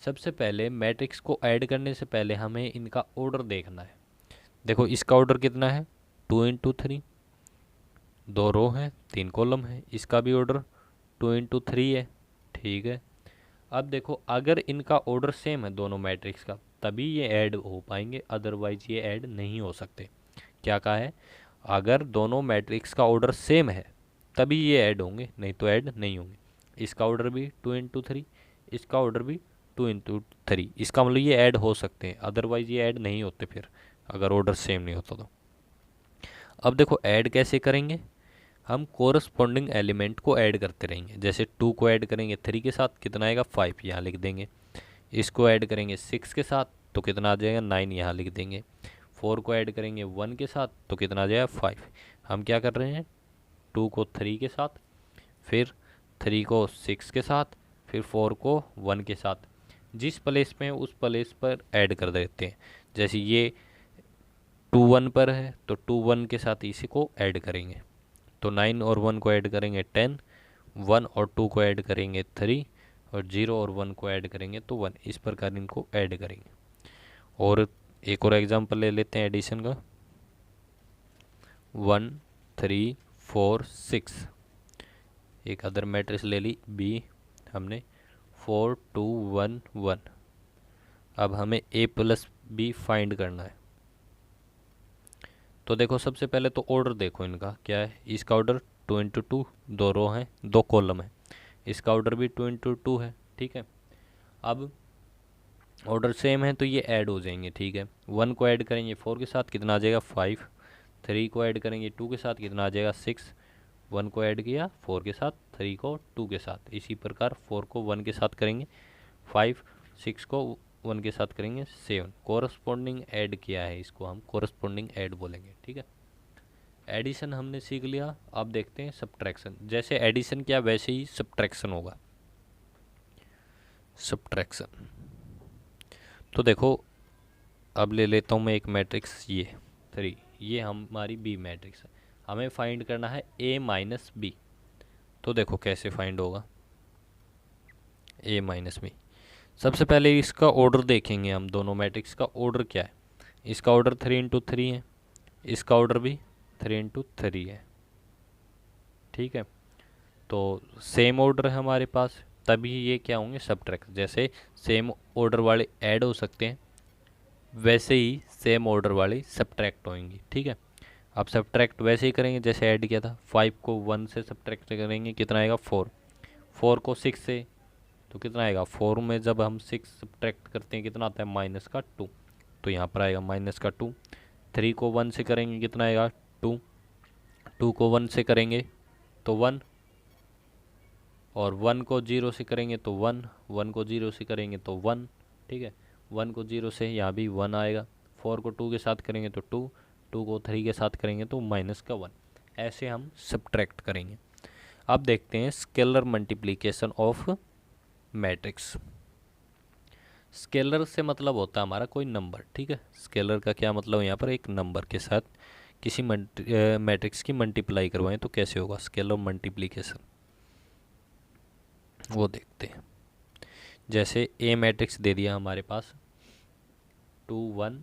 सबसे पहले मैट्रिक्स को ऐड करने से पहले हमें इनका ऑर्डर देखना है। देखो इसका ऑर्डर कितना है, 2 × 3, 2 रो हैं 3 कॉलम है, इसका भी ऑर्डर 2 × 3 है। ठीक है, अब देखो अगर इनका ऑर्डर सेम है दोनों मैट्रिक्स का, तभी ये ऐड हो पाएंगे, अदरवाइज ये ऐड नहीं हो सकते। क्या कहा है? अगर दोनों मैट्रिक्स का ऑर्डर सेम है तभी ये ऐड होंगे, नहीं तो ऐड नहीं होंगे। इसका ऑर्डर भी 2 × 3, इसका ऑर्डर भी 2 × 3, इसका मतलब ये ऐड हो सकते हैं, अदरवाइज ये ऐड नहीं होते फिर, अगर ऑर्डर सेम नहीं होता तो। अब देखो ऐड कैसे करेंगे, हम कोरस्पॉन्डिंग एलिमेंट को ऐड करते रहेंगे। जैसे 2 को ऐड करेंगे 3 के साथ, कितना आएगा 5, यहाँ लिख देंगे। इसको ऐड करेंगे 6 के साथ तो कितना आ जाएगा 9, यहाँ लिख देंगे। 4 को ऐड करेंगे 1 के साथ तो कितना आ जाएगा 5। हम क्या कर रहे हैं, 2 को 3 के साथ, फिर 3 को 6 के साथ, फिर 4 को 1 के साथ, जिस प्लेस में उस प्लेस पर ऐड कर देते हैं। जैसे ये 2 1 पर है तो 2 1 के साथ इसी को ऐड करेंगे, तो 9 और 1 को ऐड करेंगे 10, 1 और 2 को ऐड करेंगे 3, और 0 और 1 को ऐड करेंगे तो 1। इस प्रकार इनको ऐड करेंगे। और एक और एग्जांपल ले लेते हैं एडिशन का, 1 3 4 6। एक अदर मैट्रिक्स ले ली बी हमने, 4 2 1 1। अब हमें ए प्लस बी फाइंड करना है। तो देखो सबसे पहले तो ऑर्डर देखो इनका क्या है। इसका ऑर्डर 2 × 2, 2 रो हैं 2 कॉलम है, इसका ऑर्डर भी 2 × 2 है। ठीक है, अब ऑर्डर सेम है तो ये ऐड हो जाएंगे। ठीक है, 1 को ऐड करेंगे 4 के साथ कितना आ जाएगा 5, 3 को ऐड करेंगे 2 के साथ कितना आ जाएगा 6, 1 को ऐड किया 4 के साथ, 3 को 2 के साथ, इसी प्रकार 4 को 1 के साथ करेंगे 5, 6 को 1 के साथ करेंगे 7। कोरस्पॉन्डिंग ऐड किया है, इसको हम कोरस्पॉन्डिंग ऐड बोलेंगे। ठीक है, एडिशन हमने सीख लिया। अब देखते हैं सब्ट्रैक्शन। जैसे एडिशन किया वैसे ही सब्ट्रैक्शन होगा। सब्ट्रैक्शन तो देखो अब ले लेता हूँ मैं एक मैट्रिक्स ये 3, ये हमारी बी मैट्रिक्स है, हमें फाइंड करना है ए माइनस बी। तो देखो कैसे फाइंड होगा ए माइनस बी। सबसे पहले इसका ऑर्डर देखेंगे हम, दोनों मैट्रिक्स का ऑर्डर क्या है। इसका ऑर्डर 3 × 3 है, इसका ऑर्डर भी 3 × 3 है। ठीक है, तो सेम ऑर्डर है हमारे पास, तभी ये क्या होंगे सब्ट्रैक्ट। जैसे सेम ऑर्डर वाले ऐड हो सकते हैं वैसे ही सेम ऑर्डर वाले सब्ट्रैक्ट होंगे। ठीक है, अब सब्ट्रैक्ट वैसे ही करेंगे जैसे ऐड किया था। 5 को 1 से सब्ट्रैक्ट करेंगे कितना आएगा 4, 4 को 6 से तो कितना आएगा 4 में जब हम 6 सब्ट्रैक्ट करते हैं कितना आता है -2, तो यहाँ पर आएगा -2। 3 को 1 से करेंगे कितना आएगा 2, 2 को 1 से करेंगे तो 1, और 1 को 0 से करेंगे तो 1, 1 को 0 से करेंगे तो 1। ठीक है, 1 को 0 से यहाँ भी 1 आएगा। 4 को 2 के साथ करेंगे तो 2, 2 को 3 के साथ करेंगे तो -1। ऐसे हम सब्ट्रैक्ट करेंगे। अब देखते हैं scalar multiplication of matrix. Scalar से मतलब होता है हमारा कोई नंबर। ठीक है, स्केलर का क्या मतलब, यहाँ पर एक नंबर के साथ किसी मैट्रिक्स की मल्टीप्लाई करवाएं तो कैसे होगा स्केलर मल्टीप्लिकेशन, वो देखते हैं। जैसे ए मैट्रिक्स दे दिया हमारे पास 2 1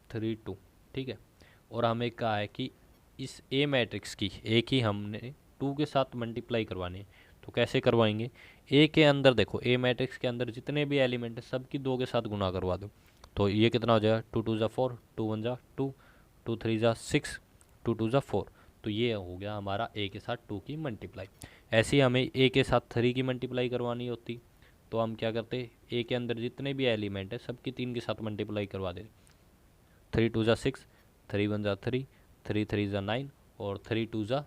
3 2। ठीक है, और हमें कहा है कि इस ए मैट्रिक्स की एक ही हमने 2 के साथ मल्टीप्लाई करवानी है। तो कैसे करवाएंगे, ए के अंदर देखो, ए मैट्रिक्स के अंदर जितने भी एलिमेंट है सबकी 2 के साथ गुना करवा दो, तो ये कितना हो जाएगा 2 2 = 4, 2 1 = 2, 2 3 = 6, 2 2 = 4। तो ये हो गया हमारा ए के साथ 2 की मल्टीप्लाई। ऐसे ही हमें ए के साथ 3 की मल्टीप्लाई करवानी होती, तो हम क्या करते, ए के अंदर जितने भी एलिमेंट है सबकी 3 के साथ मल्टीप्लाई करवा देते। 3 2 = 6, 3 1 = 3, 3 3 = 9, और 3 2 =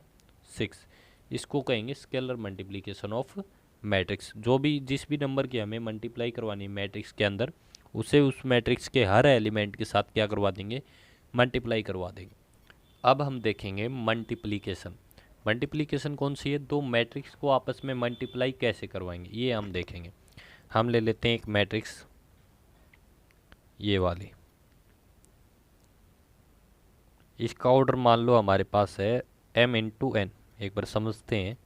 6। इसको कहेंगे स्केलर मल्टीप्लिकेशन ऑफ मैट्रिक्स। जो भी जिस भी नंबर की हमें मल्टीप्लाई करवानी है मैट्रिक्स के अंदर, उसे उस मैट्रिक्स के हर एलिमेंट के साथ क्या करवा देंगे, मल्टीप्लाई करवा देंगे। अब हम देखेंगे मल्टीप्लिकेशन। मल्टीप्लिकेशन कौन सी है, दो मैट्रिक्स को आपस में मल्टीप्लाई कैसे करवाएंगे ये हम देखेंगे। हम ले लेते हैं एक मैट्रिक्स ये वाली, इसका ऑर्डर मान लो हमारे पास है m×n, एक बार समझते हैं।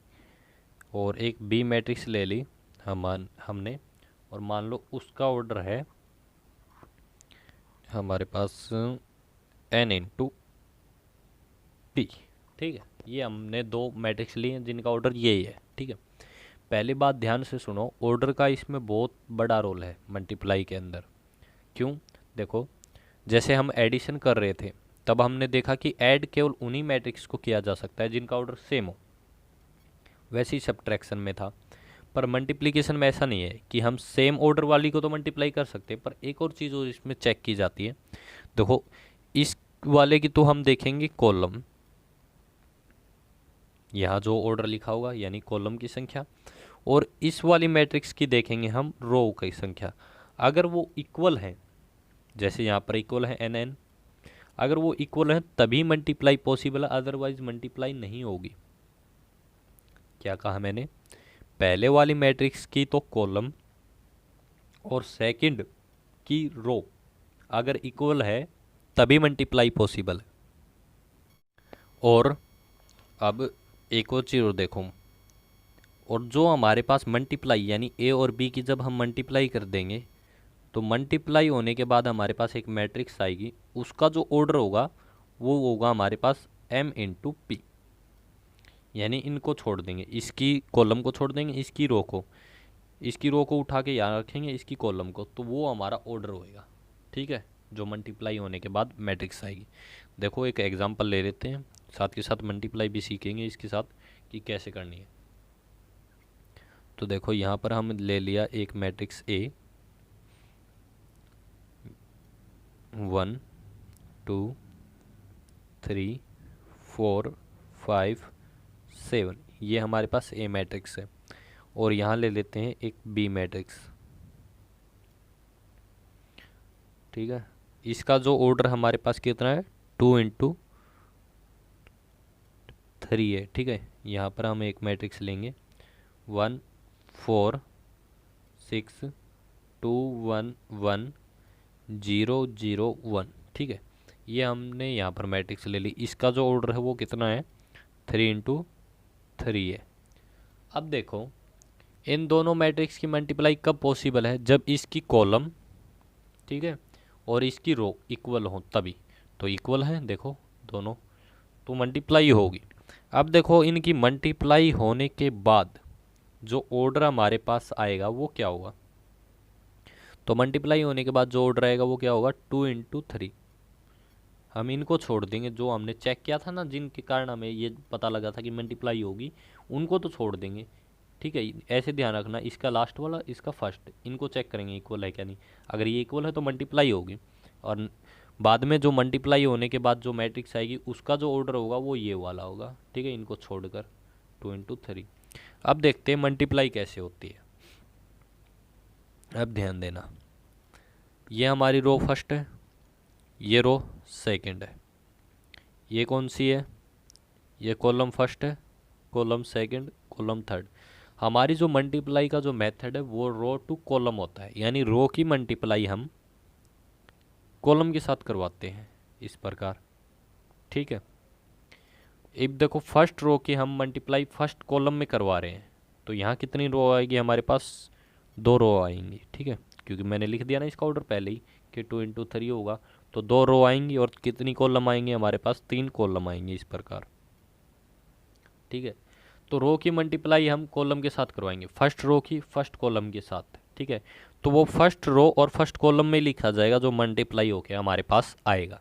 और एक बी मैट्रिक्स ले ली हमने, और मान लो उसका ऑर्डर है हमारे पास n×p। ठीक है, ये हमने दो मैट्रिक्स लिए हैं जिनका ऑर्डर यही है। ठीक है, पहली बात ध्यान से सुनो, ऑर्डर का इसमें बहुत बड़ा रोल है मल्टीप्लाई के अंदर। क्यों, देखो जैसे हम एडिशन कर रहे थे तब हमने देखा कि ऐड केवल उन्हीं मैट्रिक्स को किया जा सकता है जिनका ऑर्डर सेम हो, वैसे ही सब्ट्रैक्शन में था। पर मल्टीप्लिकेशन में ऐसा नहीं है कि हम सेम ऑर्डर वाली को तो मल्टीप्लाई कर सकते हैं, पर एक और चीज़ और इसमें चेक की जाती है। देखो इस वाले की तो हम देखेंगे कॉलम, यहाँ जो ऑर्डर लिखा होगा यानी कॉलम की संख्या, और इस वाली मैट्रिक्स की देखेंगे हम रो की संख्या। अगर वो इक्वल है, जैसे यहाँ पर इक्वल है n, अगर वो इक्वल है तभी मल्टीप्लाई पॉसिबल है, अदरवाइज मल्टीप्लाई नहीं होगी। क्या कहा मैंने, पहले वाली मैट्रिक्स की तो कॉलम और सेकंड की रो अगर इक्वल है तभी मल्टीप्लाई पॉसिबल है। और अब एक और चीज़ और देखो, और जो हमारे पास मल्टीप्लाई यानी ए और बी की जब हम मल्टीप्लाई कर देंगे तो मल्टीप्लाई होने के बाद हमारे पास एक मैट्रिक्स आएगी, उसका जो ऑर्डर होगा वो होगा हमारे पास m×p। यानी इनको छोड़ देंगे, इसकी कॉलम को छोड़ देंगे, इसकी रो को उठा के यहाँ रखेंगे, इसकी कॉलम को, तो वो हमारा ऑर्डर होएगा। ठीक है, जो मल्टीप्लाई होने के बाद मैट्रिक्स आएगी। देखो एक एग्जांपल ले लेते हैं, साथ के साथ मल्टीप्लाई भी सीखेंगे इसके साथ कि कैसे करनी है। तो देखो यहाँ पर हम ले लिया एक मैट्रिक्स A, 1 2 3 4 5 7, ये हमारे पास A मैट्रिक्स है। और यहाँ ले लेते हैं एक B मैट्रिक्स। ठीक है, इसका जो ऑर्डर हमारे पास कितना है, 2×3 है। ठीक है, यहाँ पर हम एक मैट्रिक्स लेंगे 1 4 6 2 1 1 0 0 1। ठीक है, ये हमने यहाँ पर मैट्रिक्स ले ली, इसका जो ऑर्डर है वो कितना है, 3×3 है। अब देखो इन दोनों मैट्रिक्स की मल्टीप्लाई कब पॉसिबल है, जब इसकी कॉलम, ठीक है, और इसकी रो इक्वल हो तभी। तो इक्वल है देखो दोनों, तो मल्टीप्लाई होगी। अब देखो इनकी मल्टीप्लाई होने के बाद जो ऑर्डर हमारे पास आएगा वो क्या होगा, तो मल्टीप्लाई होने के बाद जो ऑर्डर आएगा वो क्या होगा, 2×3। हम इनको छोड़ देंगे, जो हमने चेक किया था ना जिनके कारण हमें ये पता लगा था कि मल्टीप्लाई होगी, उनको तो छोड़ देंगे। ठीक है, ऐसे ध्यान रखना, इसका लास्ट वाला इसका फर्स्ट, इनको चेक करेंगे इक्वल है क्या नहीं। अगर ये इक्वल है तो मल्टीप्लाई होगी, और बाद में जो मल्टीप्लाई होने के बाद जो मैट्रिक्स आएगी उसका जो ऑर्डर होगा वो ये वाला होगा। ठीक है, इनको छोड़कर 2×3। अब देखते हैं मल्टीप्लाई कैसे होती है। अब ध्यान देना, ये हमारी रो फर्स्ट है, ये रो सेकंड है, ये कौन सी है, ये कॉलम फर्स्ट है, कॉलम सेकंड, कॉलम थर्ड। हमारी जो मल्टीप्लाई का जो मेथड है वो रो टू कॉलम होता है, यानी रो की मल्टीप्लाई हम कॉलम के साथ करवाते हैं इस प्रकार। ठीक है, अब देखो फर्स्ट रो की हम मल्टीप्लाई फर्स्ट कॉलम में करवा रहे हैं, तो यहाँ कितनी रो आएगी हमारे पास, 2 रो आएंगी। ठीक है, क्योंकि मैंने लिख दिया ना इसका ऑर्डर पहले ही कि 2×3 होगा, तो 2 रो आएंगी, और कितनी कॉलम आएंगी हमारे पास, 3 कॉलम आएंगी इस प्रकार। ठीक है, तो रो की मल्टीप्लाई हम कॉलम के साथ करवाएंगे, फर्स्ट रो की फर्स्ट कॉलम के साथ। ठीक है, तो वो फर्स्ट रो और फर्स्ट कॉलम में लिखा जाएगा जो मल्टीप्लाई होके हमारे पास आएगा।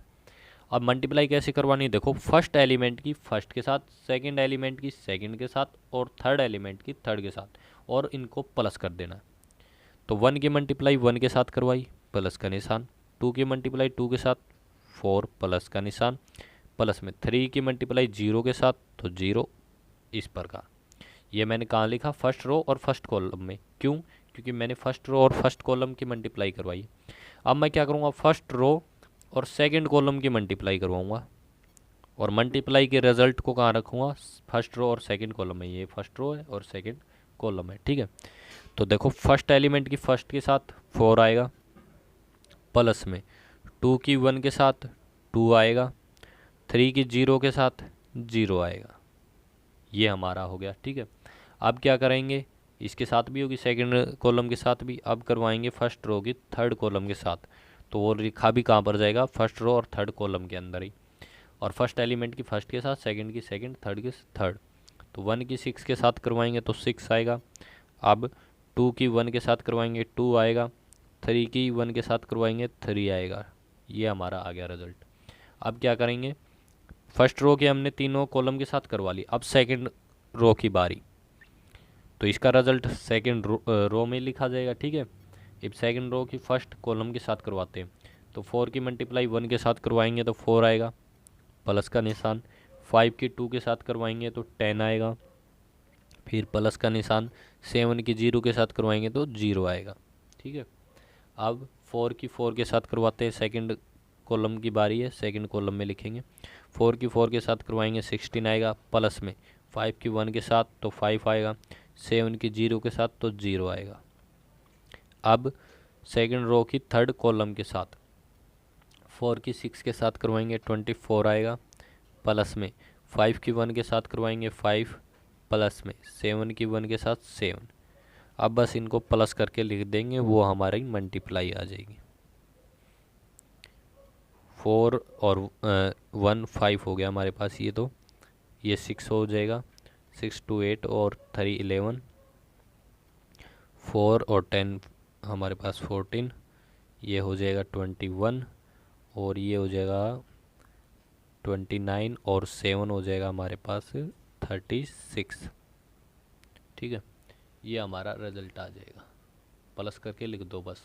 अब मल्टीप्लाई कैसे करवानी, देखो फर्स्ट एलिमेंट की फर्स्ट के साथ, सेकंड एलिमेंट की सेकंड के साथ, और थर्ड एलिमेंट की थर्ड के साथ, और इनको प्लस कर देना। तो 1 की मल्टीप्लाई 1 के साथ करवाई, प्लस का निशान, 2 की मल्टीप्लाई 2 के साथ, 4 प्लस का निशान, प्लस में 3 की मल्टीप्लाई 0 के साथ, तो 0। इस प्रकार ये मैंने कहाँ लिखा, फर्स्ट रो और फर्स्ट कॉलम में। क्यों, क्योंकि मैंने फर्स्ट रो और फर्स्ट कॉलम की मल्टीप्लाई करवाई। अब मैं क्या करूँगा, फर्स्ट रो और सेकंड कॉलम की मल्टीप्लाई करवाऊँगा, और मल्टीप्लाई के रिजल्ट को कहाँ रखूँगा, फर्स्ट रो और सेकंड कॉलम में। ये फर्स्ट रो है और सेकंड कॉलम है, ठीक है। तो देखो फर्स्ट एलिमेंट की फर्स्ट के साथ 4 आएगा, प्लस में 2 की 1 के साथ 2 आएगा, 3 की 0 के साथ 0 आएगा। ये हमारा हो गया, ठीक है। अब क्या करेंगे, इसके साथ भी होगी, सेकंड कॉलम के साथ भी। अब करवाएंगे फर्स्ट रो की थर्ड कॉलम के साथ, तो वो लिखा भी कहाँ पर जाएगा, फर्स्ट रो और थर्ड कॉलम के अंदर ही। और फर्स्ट एलिमेंट की फर्स्ट के साथ, सेकंड की सेकंड, थर्ड की थर्ड। तो 1 की 6 के साथ करवाएंगे तो 6 आएगा। अब 2 की 1 के साथ करवाएंगे 2 आएगा, 3 की 1 के साथ करवाएंगे 3 आएगा। ये हमारा आ गया रिजल्ट। अब क्या करेंगे, फर्स्ट रो के हमने तीनों कॉलम के साथ करवा ली, अब सेकंड रो की बारी। तो इसका रिजल्ट सेकंड रो में लिखा जाएगा, ठीक है। अब सेकंड रो की फर्स्ट कॉलम के साथ करवाते हैं, तो 4 की मल्टीप्लाई 1 के साथ करवाएंगे तो 4 आएगा, प्लस का निशान। 5 की 2 के साथ करवाएंगे तो 10 आएगा, फिर प्लस का निशान। 7 की 0 के साथ करवाएंगे तो 0 आएगा, ठीक है। अब 4 की 4 के साथ करवाते हैं, सेकंड कॉलम की बारी है, सेकंड कॉलम में लिखेंगे। 4 की 4 के साथ करवाएंगे 16 आएगा, प्लस में 5 की 1 के साथ तो 5 आएगा, 7 की 0 के साथ तो 0 आएगा। अब सेकंड रो की थर्ड कॉलम के साथ 4 की 6 के साथ करवाएंगे 24 आएगा, प्लस में 5 की 1 के साथ करवाएंगे 5, प्लस में 7 की 1 के साथ 7। अब बस इनको प्लस करके लिख देंगे, वो हमारी मल्टीप्लाई आ जाएगी। 4 और 1 5 हो गया हमारे पास, ये तो ये 6 हो जाएगा, 6 2 8 और 3 11, 4 और 10 हमारे पास 14, ये हो जाएगा 21, और ये हो जाएगा 29, और 7 हो जाएगा हमारे पास 36, ठीक है। ये हमारा रिजल्ट आ जाएगा, प्लस करके लिख दो बस।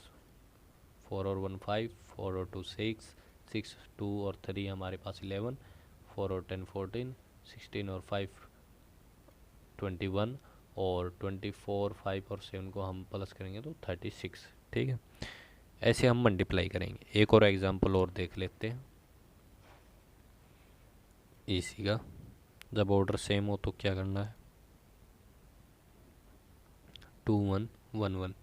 4 और 1 5, 4 और 2 6, 6 2 और 3 हमारे पास 11, 4 और 10 14, 16 और 5 21, और 24 5 और 7 को हम प्लस करेंगे तो 36, ठीक है। ऐसे हम मल्टीप्लाई करेंगे। एक और एग्जांपल और देख लेते हैं इसी का। जब ऑर्डर सेम हो तो क्या करना है, 2 1 1 1,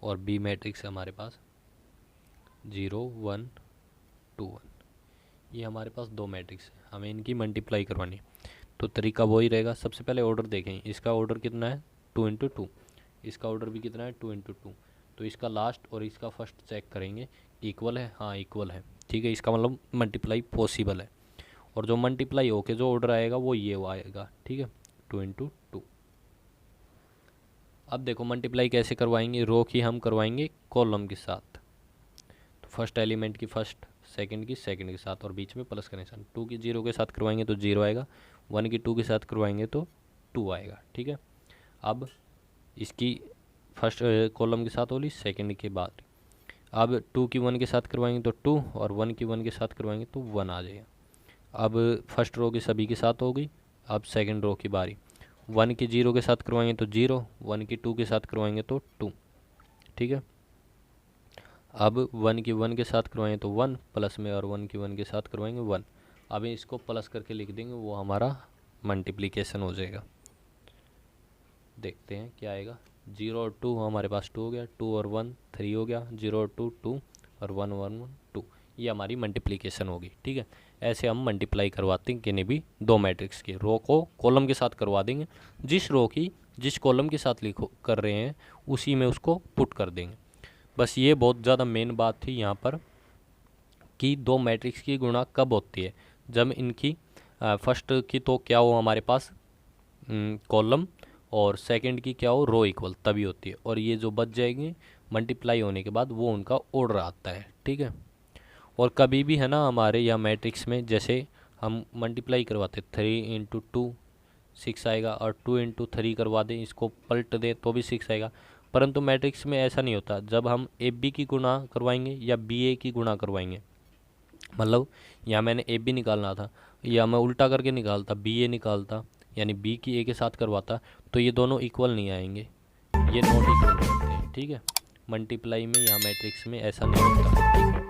और बी मैट्रिक्स हमारे पास 0 1 2 1। ये हमारे पास दो मैट्रिक्स है, हमें इनकी मल्टीप्लाई करवानी है। तो तरीका वही रहेगा। सबसे पहले ऑर्डर देखें, इसका ऑर्डर कितना है 2 इंटू 2, इसका ऑर्डर भी कितना है 2 इंटू 2। तो इसका लास्ट और इसका फर्स्ट चेक करेंगे, इक्वल है, हाँ इक्वल है, ठीक है। इसका मतलब मल्टीप्लाई पॉसिबल है, और जो मल्टीप्लाई होके जो ऑर्डर आएगा वो ये आएगा, ठीक है, 2 इंटू 2। अब देखो मल्टीप्लाई कैसे करवाएंगे, रो की हम करवाएंगे कॉलम के साथ। तो फर्स्ट एलिमेंट की फर्स्ट, सेकंड की सेकंड के साथ, और बीच में प्लस का निशान। 2 की 0 के साथ करवाएंगे तो 0 आएगा, 1 की 2 के साथ करवाएंगे तो 2 आएगा, ठीक है। अब इसकी फर्स्ट कॉलम के साथ होली, सेकंड के बाद। अब 2 की 1 के साथ करवाएंगे तो 2, और 1 की 1 के साथ करवाएंगे तो 1 आ जाएगा। अब फर्स्ट रो की सभी के साथ हो गई। अब सेकंड रो की बारी, 1 की 0 के साथ करवाएंगे तो 0, 1 की 2 के साथ करवाएंगे तो 2, ठीक है। अब 1 की 1 के साथ करवाएंगे तो 1 प्लस में, और 1 की 1 के साथ करवाएंगे 1। अब इसको प्लस करके लिख देंगे, वो हमारा मल्टीप्लिकेशन हो जाएगा। देखते हैं क्या आएगा। 0 और 2 हमारे पास 2 हो गया, 2 और 1 3 हो गया, 0 और 2 2, और 1 1 2। ये हमारी मल्टीप्लिकेशन होगी, ठीक है। ऐसे हम मल्टीप्लाई करवाते हैं किन्हीं भी दो मैट्रिक्स की। रो को कॉलम के साथ करवा देंगे, जिस रो की जिस कॉलम के साथ लिखो कर रहे हैं उसी में उसको पुट कर देंगे। बस ये बहुत ज़्यादा मेन बात थी यहाँ पर कि दो मैट्रिक्स की गुणा कब होती है, जब इनकी फर्स्ट की तो क्या हो हमारे पास कॉलम, और सेकंड की क्या हो रो इक्वल, तभी होती है। और ये जो बच जाएंगे मल्टीप्लाई होने के बाद वो उनका ऑर्डर आता है, ठीक है। और कभी भी है ना हमारे यहाँ मैट्रिक्स में, जैसे हम मल्टीप्लाई करवाते 3 इंटू 2 6 आएगा, और 2 इंटू 3 करवा दें, इसको पलट दें तो भी 6 आएगा। परंतु मैट्रिक्स में ऐसा नहीं होता। जब हम ए बी की गुणा करवाएंगे या बी ए की गुणा करवाएंगे, मतलब यहाँ मैंने ए बी निकालना था, या मैं उल्टा करके निकालता बी ए निकालता, यानी बी की ए के साथ करवाता, तो ये दोनों इक्वल नहीं आएंगे, ये नॉट इक्वल होते हैं, ठीक है। मल्टीप्लाई में या मैट्रिक्स में ऐसा नहीं होता, ठीक है।